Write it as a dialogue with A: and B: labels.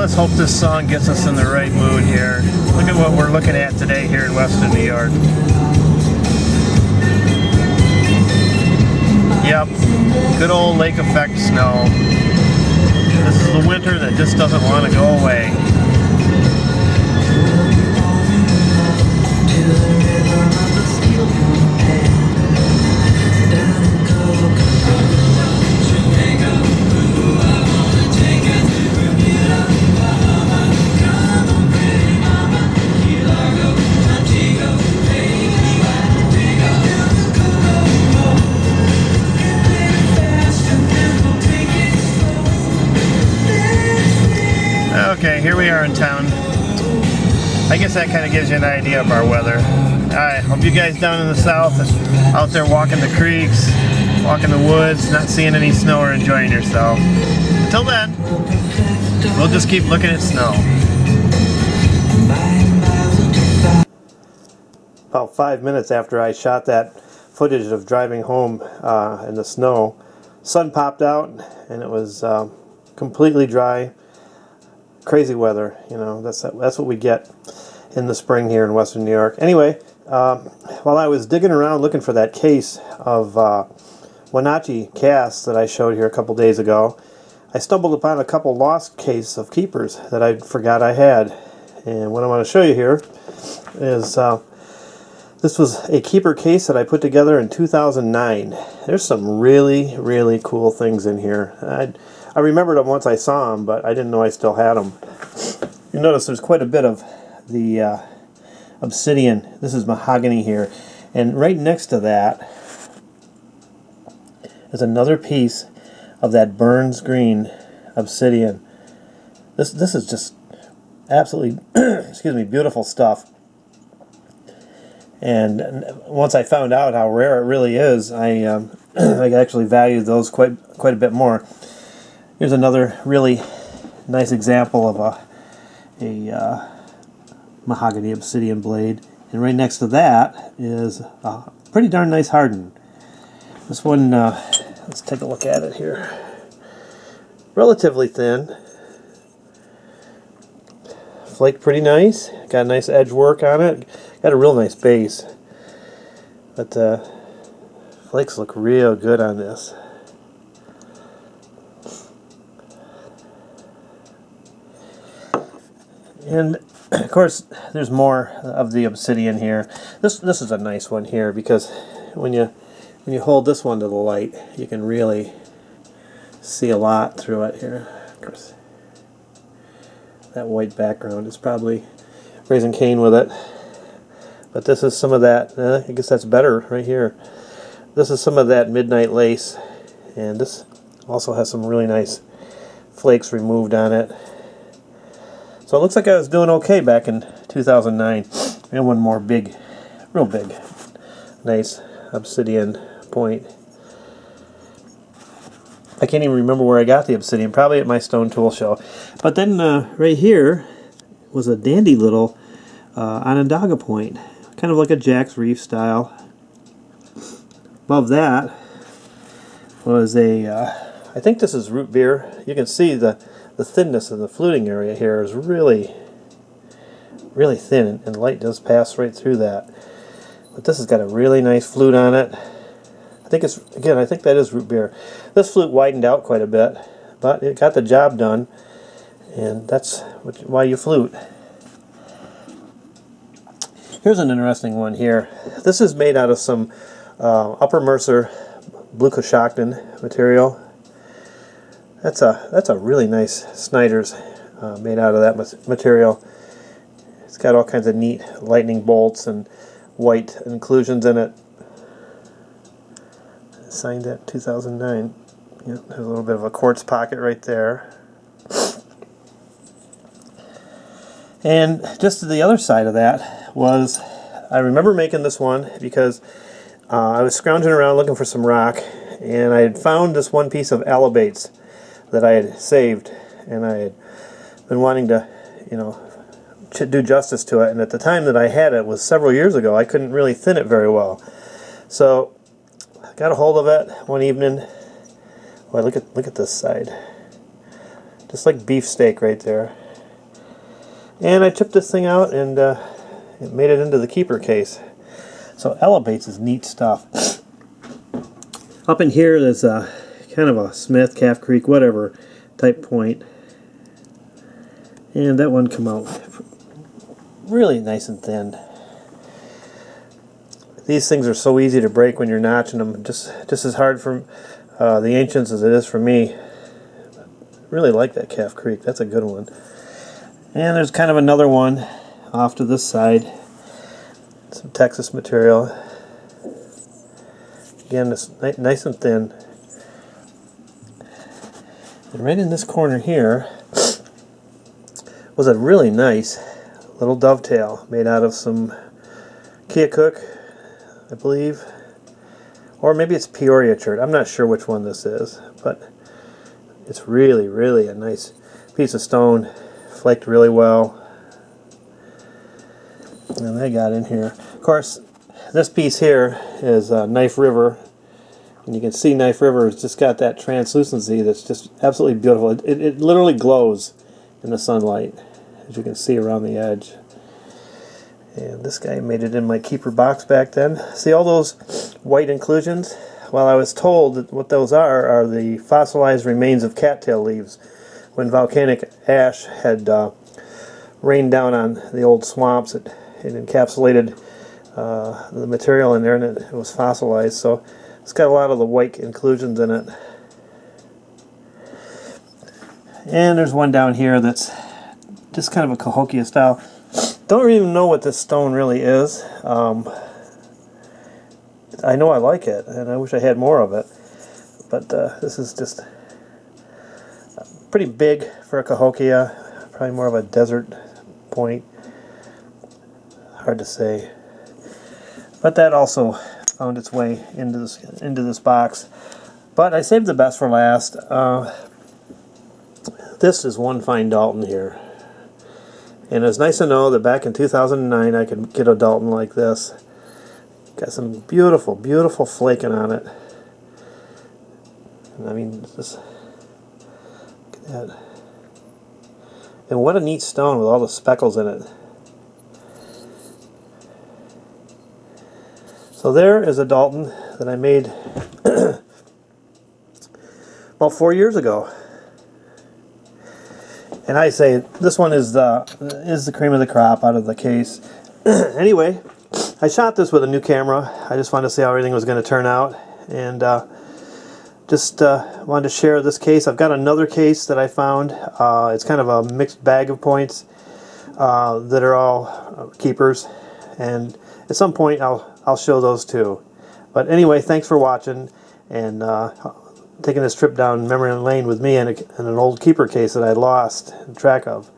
A: let's hope this song gets us in the right mood here. Look at what we're looking at today here in Western New York. Yep, good old lake effect snow. This is the winter that just doesn't want to go away. Okay, here we are in town. I guess that kind of gives you an idea of our weather. Alright, hope you guys down in the south are out there walking the creeks, walking the woods, not seeing any snow or enjoying yourself. Until then, we'll just keep looking at snow. About 5 minutes after I shot that footage of driving home in the snow, sun popped out and it was completely dry. Crazy weather, you know, that's what we get in the spring here in Western New York. Anyway, while I was digging around looking for that case of Wenatchee casts that I showed here a couple days ago, I stumbled upon a couple lost cases of keepers that I forgot I had. And what I want to show you here is this was a keeper case that I put together in 2009. There's some really, really cool things in here. I remembered them once I saw them, but I didn't know I still had them. You notice there's quite a bit of the obsidian. This is mahogany here. And right next to that is another piece of that Burns green obsidian. This is just absolutely excuse me, beautiful stuff. And once I found out how rare it really is, I actually valued those quite a bit more. Here's another really nice example of a mahogany obsidian blade, and right next to that is a pretty darn nice hardened. This one, let's take a look at it here. Relatively thin, flaked pretty nice. Got a nice edge work on it. Got a real nice base, but flakes look real good on this. And of course, there's more of the obsidian here. This is a nice one here because when you hold this one to the light, you can really see a lot through it here. Of course, that white background is probably raising cane with it. But this is some of that. I guess that's better right here. This is some of that midnight lace, and this also has some really nice flakes removed on it. So it looks like I was doing okay back in 2009. And one more big, real big, nice obsidian point. I can't even remember where I got the obsidian, probably at my stone tool show. But then right here was a dandy little Onondaga point, kind of like a Jack's Reef style. Above that was a, I think this is root beer. You can see the thinness of the fluting area here is really, really thin, and light does pass right through that. But this has got a really nice flute on it. I think it's, again, I think that is root beer. This flute widened out quite a bit, but it got the job done, and that's why you flute. Here's an interesting one here. This is made out of some Upper Mercer Blue Coshocton material. That's a really nice Snyder's made out of that material. It's got all kinds of neat lightning bolts and white inclusions in it. Signed at 2009. Yep, there's a little bit of a quartz pocket right there. And just to the other side of that was, I remember making this one because I was scrounging around looking for some rock, and I had found this one piece of alabates that I had saved, and I had been wanting to, you know, do justice to it. And at the time that I had it was several years ago. I couldn't really thin it very well, so I got a hold of it one evening. Boy, look at this side, just like beefsteak right there. And I chipped this thing out, and it made it into the keeper case. So elevates is neat stuff. Up in here there's a kind of a Smith, Calf Creek, whatever type point. And that one come out really nice and thin. These things are so easy to break when you're notching them. Just as hard for the Ancients as it is for me. Really like that Calf Creek. That's a good one. And there's kind of another one off to this side. Some Texas material. Again, it's nice and thin. And right in this corner here was a really nice little dovetail made out of some Keokuk, I believe. Or maybe it's Peoria chert. I'm not sure which one this is, but it's really, really a nice piece of stone. Flaked really well. And they got in here. Of course, this piece here is Knife River. And you can see Knife River has just got that translucency that's just absolutely beautiful. It literally glows in the sunlight, as you can see around the edge. And this guy made it in my keeper box back then. See all those white inclusions? Well, I was told that what those are the fossilized remains of cattail leaves. When volcanic ash had rained down on the old swamps, it encapsulated the material in there, and it was fossilized. So it's got a lot of the white inclusions in it. And there's one down here that's just kind of a Cahokia style. Don't even know what this stone really is. I know I like it, and I wish I had more of it. But this is just pretty big for a Cahokia. Probably more of a desert point. Hard to say. But that also found its way into this box. But I saved the best for last. This is one fine Dalton here. And it's nice to know that back in 2009 I could get a Dalton like this. Got some beautiful, beautiful flaking on it. And I mean, just look at that. And what a neat stone with all the speckles in it. So there is a Dalton that I made about 4 years ago. And I say this one is the cream of the crop out of the case. Anyway, I shot this with a new camera. I just wanted to see how everything was going to turn out, and just wanted to share this case. I've got another case that I found. It's kind of a mixed bag of points that are all keepers, and at some point I'll show those too. But anyway, thanks for watching, and taking this trip down memory lane with me in an old keeper case that I lost track of.